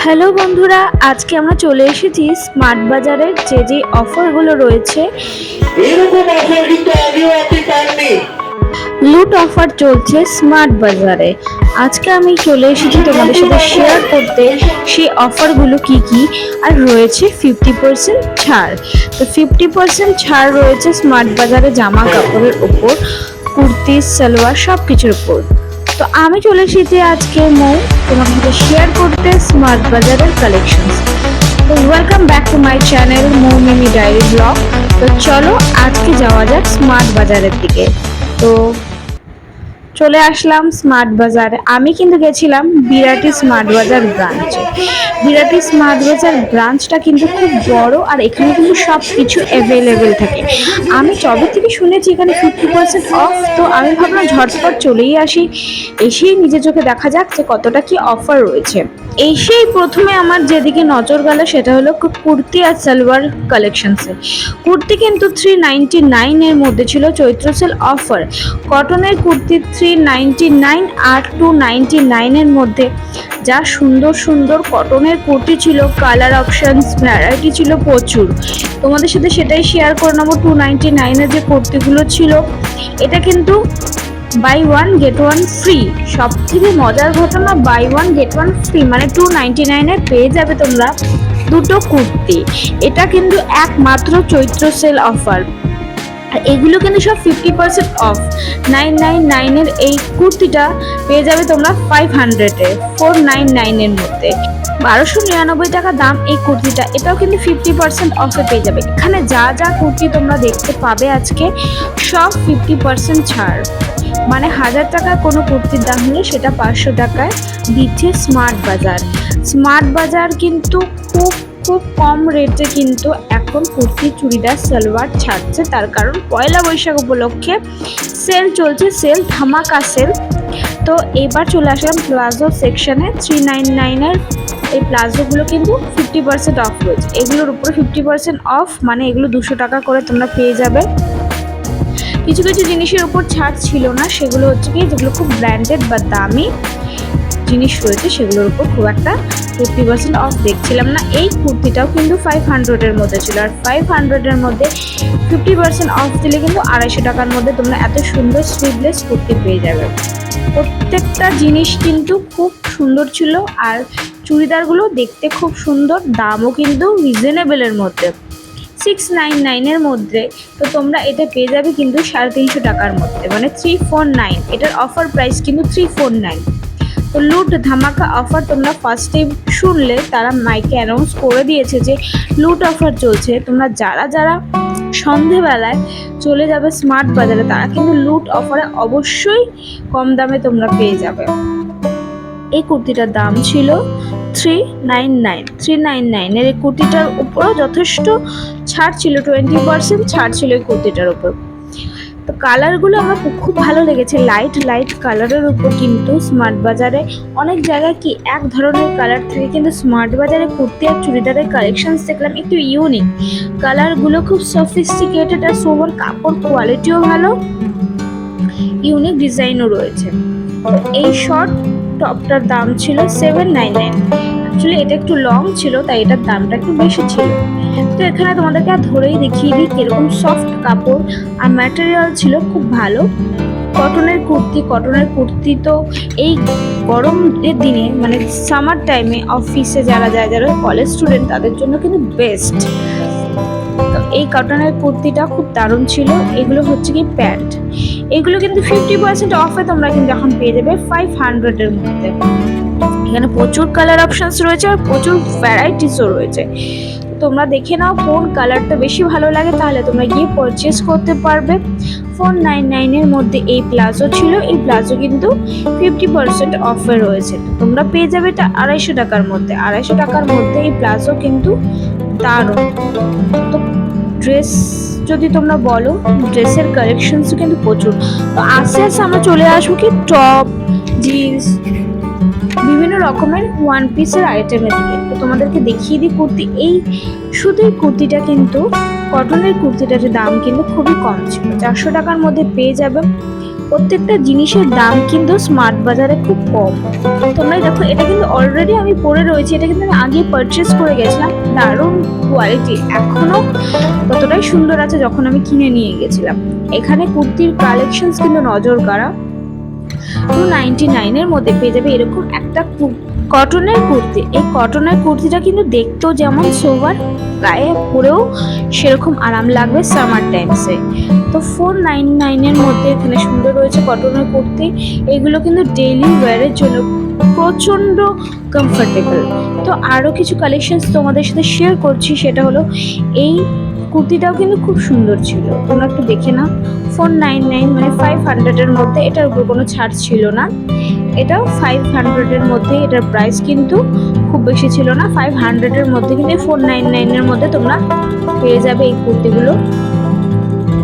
Hello বন্ধুরা, আজকে আমরা চলে এসেছি স্মার্ট বাজারের যে অফারগুলো রয়েছে। এরকম অফার কিন্তু আগেও আপনি পাননি। লুট অফার চলছে স্মার্ট বাজারে। আজকে আমি চলে এসেছি তোমাদের সাথে শেয়ার করতে সেই অফারগুলো কি কি। আর রয়েছে 50% ছাড়। তো 50% ছাড় রয়েছে স্মার্ট বাজারে জামা কাপড়ের উপর, কুর্তি, সালোয়ার সব কিছুর উপর। তো আমি চলে এসেছি আজকে তোমাদের সাথে শেয়ার করতে স্মার্ট বাজারের কালেকশনস। তো welcome back to my channel Mimi diary blog. তো চলো আজকে যাওয়া যাক স্মার্ট বাজারের দিকে। তো চলে আসলাম স্মার্ট বাজারে। আমি কিন্তু গেছিলাম বিরাটি স্মার্ট বাজার ব্রাঞ্চে। বিরাটি স্মার্ট বাজার ব্রাঞ্চটা কিন্তু খুব বড়, আর এখানে কিন্তু সব কিছু অ্যাভেলেবেল থাকে। আমি যবে থেকে শুনেছি এখানে 50% অফ, তো আমি ভাবলাম ঝটপট চলেই আসি, এসেই নিজের চোখে দেখা যাক যে কতটা কি অফার রয়েছে। এসেই প্রথমে আমার যেদিকে নজর গেল সেটা হলো কুর্তি আর সালোয়ার কালেকশনসে। কুর্তি কিন্তু 399 এর মধ্যে ছিল চৈত্র সেল অফার। কটনের কুর্তি 399 আর 299 এর মধ্যে। যা সুন্দর সুন্দর কটনের কুর্তি ছিল, কালার অপশনস ভ্যারাইটি ছিল প্রচুর। তোমাদের সাথে সেটাই শেয়ার করে নেবো। 299 এর যে কুর্তিগুলো ছিল, এটা কিন্তু buy one get one free. সব থেকে মজার ঘটনা, buy one get one free, মানে 299 পেয়ে যাবে তোমরা দুটো কুর্তি। এটা কিন্তু একমাত্র চৈত্র সেল অফার। আর এগুলো কিন্তু সব 50% অফ। 999 এর এই কুর্তিটা পেয়ে যাবে তোমরা 500-এ, 499 এর মধ্যে। 1299 টাকা দাম এই কুর্তিটা, এটাও কিন্তু 50% অফে পেয়ে যাবে। এখানে যা যা কুর্তি তোমরা দেখতে পাবে আজকে, সব 50% ছাড়। মানে 1000 টাকার কোনো কুর্তির দাম হলে সেটা 500 টাকায় দিচ্ছে স্মার্ট বাজার। স্মার্ট বাজার কিন্তু খুব খুব কম রেটে কিন্তু এখন কুর্তি, চুড়িদার, সালোয়ার ছাড়ছে। তার কারণ পয়লা বৈশাখ উপলক্ষে সেল চলছে, সেল ধামাকা সেল। তো এবার চলে আসলাম প্লাজো সেকশনে। 399 এর এই প্লাজোগুলো কিন্তু 50% অফ রয়েছে। এগুলোর উপরে 50% অফ, মানে এগুলো 200 টাকা করে তোমরা পেয়ে যাবে। কিছু কিছু জিনিসের উপর ছাড় ছিল না, সেগুলো হচ্ছে কি যেগুলো খুব ব্র্যান্ডেড বা দামি জিনিস রয়েছে সেগুলোর উপর খুব একটা 50% অফ দেখছিলাম না। এই কুর্তিটাও কিন্তু 500 এর মধ্যে ছিল, আর 500 এর মধ্যে 50% অফ দিলে কিন্তু 250 টাকার মধ্যে তোমরা এত সুন্দর স্লিভলেস কুর্তি পেয়ে যাবে। প্রত্যেকটা জিনিস কিন্তু খুব সুন্দর ছিল, আর চুড়িদারগুলো দেখতে খুব সুন্দর, দামও কিন্তু রিজনেবলের মধ্যে, 699 এর মধ্যে। তো তোমরা এটা পেয়ে যাবে কিন্তু 350 টাকার মধ্যে, মানে 349। এটার অফার প্রাইস কিন্তু 349। তো লুট ধামাকা অফার তোমরা ফার্স্ট টাইম শুনলে, তারা মাইকে অ্যানাউন্স করে দিয়েছে যে লুট অফার চলছে। তোমরা যারা যারা সন্ধেবেলায় চলে যাবে স্মার্ট বাজারে, তারা কিন্তু লুট অফারে অবশ্যই কম দামে তোমরা পেয়ে যাবে। এই কুর্তিটার দাম ছিল 399 এর। এই কুর্তিটার উপরও যথেষ্ট ছাড় ছিল, 20% ছাড় ছিল এই কুর্তিটার উপর। তো কালারগুলো আমার খুব ভালো লেগেছে, লাইট লাইট কালারের উপর। কিন্তু স্মার্ট বাজারে অনেক জায়গায় কি এক ধরনের কালার থাকে, কিন্তু স্মার্ট বাজারে কুর্তি আর চুড়িদারের কালেকশনস দেখলাম একটু ইউনিক। কালারগুলো খুব সফিস্টিকেটেড, আর সোবার কাপড় কোয়ালিটিও ভালো, ইউনিক ডিজাইনও রয়েছে। এই শর্ট টপটার দাম ছিল 799। অ্যাকচুয়ালি এটা একটু লং ছিল, তাই এটার দামটা একটু বেশি ছিল। তো এখানে তোমাদেরকে আর ধরেই দেখিয়ে দিই কিরকম সফট কাপড়, আর ম্যাটেরিয়াল ছিল খুব ভালো। কটনের কুর্তি তো এই গরমের দিনে, মানে সামার টাইমে অফিসে যারা যায়, যারা কলেজ স্টুডেন্ট, তাদের জন্য কিন্তু বেস্ট। তো এই কটনের কুর্তিটা খুব দারুণ ছিল। এগুলো হচ্ছে কি প্যান্ট, এগুলো কিন্তু 50% অফে তোমরা কিন্তু এখন পেয়ে যাবে 500 এর মধ্যে। এখানে প্রচুর কালার অপশনস রয়েছে, আর প্রচুর ভ্যারাইটিসও রয়েছে। তোমরা দেখে নাও কোন কালারটা বেশি ভালো লাগে, তাহলে তোমরা গিয়ে পারচেস করতে পারবে। 499 এর মধ্যে এই প্লাজো ছিল। এই প্লাজো কিন্তু 50% অফে রয়েছে। তোমরা পেয়ে যাবে এটা 250 টাকার মধ্যে। 250 টাকার মধ্যে এই প্লাজো কিন্তু দারুণ। তো ড্রেস যদি তোমরা বলো, ড্রেসের কালেকশনসও কিন্তু প্রচুর। তো আস্তে আস্তে আমরা চলে আসবো কি টপ, জিন্স, বিভিন্ন রকমের ওয়ান পিসের আইটেমের দিকে। তো তোমাদেরকে দেখিয়ে দিই কুর্তি। এই শুধু এই কুর্তিটা কিন্তু, কটনের কুর্তিটার দাম কিন্তু খুবই কম ছিল, 400 টাকার মধ্যে পেয়ে যাবে। প্রত্যেকটা জিনিসের দাম কিন্তু স্মার্ট বাজারে খুব কম। তোমরা দেখো, এটা কিন্তু অলরেডি আমি পরে রয়েছে, এটা কিন্তু আমি আগে পারচেস করে গেছিলাম। দারুণ কোয়ালিটি, এখনো ততটাই সুন্দর আছে যখন আমি কিনে নিয়ে গেছিলাম। এখানে কুর্তির কালেকশনস কিন্তু নজর কাড়া। 299 এর মধ্যে পেয়ে যাবে এরকম একটা কটনের কুর্তি। এই কটনের কুর্তিটা কিন্তু দেখতেও যেমন সোবার, গায়ে পরেও সেরকম আরাম লাগবে সামার টাইমসে। তো 499 এর মধ্যে এখানে সুন্দর রয়েছে কটনের কুর্তি। এগুলো কিন্তু ডেইলি ওয়্যারের জন্য প্রচন্ড কমফোর্টেবল। তো আরও কিছু কালেকশনস তোমাদের সাথে শেয়ার করছি, সেটা হলো এই কুর্তিটাও কিন্তু খুব সুন্দর ছিল, তোমরা একটু দেখে নাও। 499 মানে 500 এর মধ্যে, এটার উপর কোনো ছাড় ছিল না। এটাও 500 এর মধ্যে, এটার প্রাইস কিন্তু খুব বেশি ছিল না। 500 এর মধ্যে কিন্তু 499 এর মধ্যে তোমরা পেয়ে যাবে এই কুর্তিগুলো।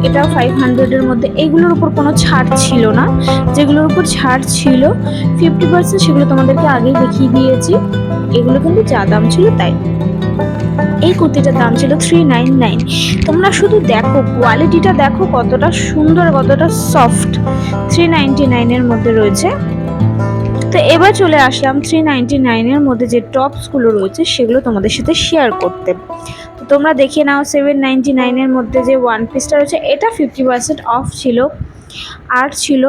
এটাও 500 এর মধ্যে, এগুলোর উপর কোনো ছাড় ছিল না। যেগুলোর উপর ছাড় ছিল 50%, সেগুলো তোমাদেরকে আগেই দেখিয়ে দিয়েছি। এগুলো কিন্তু যা দাম ছিল তাই। এই কুর্তিটার দাম ছিল 399। তোমরা শুধু দেখো, কোয়ালিটিটা দেখো কতটা সুন্দর, কতটা সফট। 399 এর মধ্যে রয়েছে। তো এবার চলে আসলাম 399 এর মধ্যে যে টপসগুলো রয়েছে সেগুলো তোমাদের সাথে শেয়ার করতে। তো তোমরা দেখে নাও, 799 এর মধ্যে যে ওয়ান পিসটা রয়েছে এটা 50% অফ ছিল। আর ছিল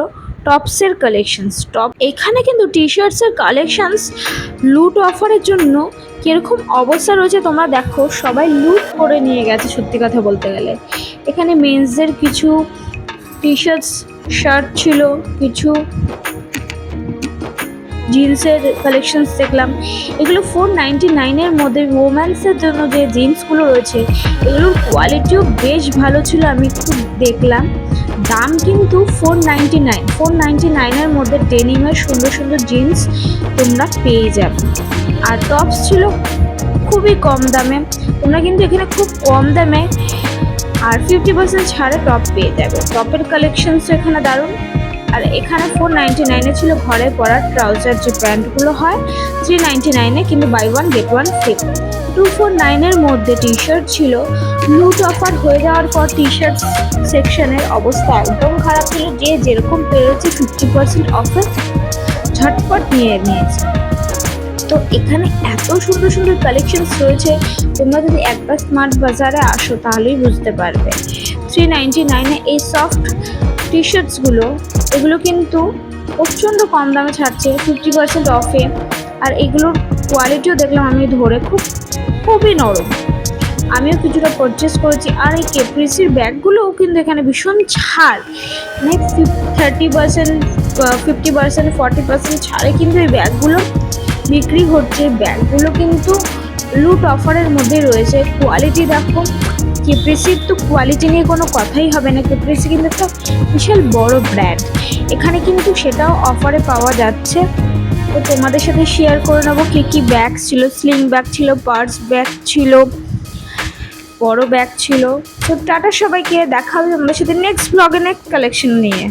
টপসের কালেকশনস। এখানে কিন্তু টি শার্টসের কালেকশনস লুট অফারের জন্য কিরকম অবস্থা রয়েছে তোমরা দেখো, সবাই লুট করে নিয়ে গেছে সত্যি কথা বলতে গেলে। এখানে মেন্সদের কিছু টি শার্টস শার্ট ছিল, কিছু জিন্সের কালেকশনস দেখলাম। এগুলো 499 এর মধ্যে। ওমেন্সের জন্য যে জিন্সগুলো রয়েছে এগুলোর কোয়ালিটিও বেশ ভালো ছিল, আমি একটু দেখলাম। দাম কিন্তু 499 এর মধ্যে ডেনিমের সুন্দর সুন্দর জিন্স তোমরা পেয়ে যাবে। আর টপস ছিল খুবই কম দামে, তোমরা কিন্তু এখানে খুব কম দামে আর 50% ছাড়ে টপ পেয়ে যাবে। টপের কালেকশনস এখানে দারুণ। আর এখানে 499 ছিল ঘরে পরার ট্রাউজার যে প্যান্টগুলো হয়, 399 কিন্তু buy one get one free. 249 এর মধ্যে টি শার্ট ছিল। লুট অফার হয়ে যাওয়ার পর টি শার্ট সেকশনের অবস্থা একদম খারাপ ছিল, যে যেরকম পেরেছে 50% অফার ঝটপট নিয়ে নিয়েছে। তো এখানে এত সুন্দর সুন্দর কালেকশনস রয়েছে, তোমরা যদি একবার স্মার্ট বাজারে আসো তাহলেই বুঝতে পারবে। 399 এই সফট টি শার্টসগুলো, এগুলো কিন্তু প্রচণ্ড কম দামে ছাড়ছে 50% অফে। আর এগুলোর কোয়ালিটিও দেখলাম আমি ধরে, খুবই নরম। আমিও কিছুটা পারচেস করেছি। আর এই কেপ্রিসির ব্যাগগুলোও কিন্তু এখানে ভীষণ ছাড়, মানে 30%, 50%, 40% ছাড়ে কিন্তু এই ব্যাগগুলো বিক্রি হচ্ছে। ব্যাগগুলো কিন্তু লুট অফারের মধ্যে রয়েছে। কোয়ালিটি দেখো, কেপ্রিসির তো কোয়ালিটি নিয়ে কোনো কথাই হবে না। কেপ্রিসি কিন্তু একটা বিশাল বড় ব্র্যান্ড, এখানে কিন্তু সেটাও অফারে পাওয়া যাচ্ছে। তো তোমাদের সাথে শেয়ার করে নেবো কী কী ব্যাগ ছিল। স্লিং ব্যাগ ছিল, পার্স ব্যাগ ছিল, বড় ব্যাগ ছিল। তো টাটা সবাইকে, দেখা হবে তোমাদের সাথে নেক্সট ব্লগে নেক্সট কালেকশন নিয়ে।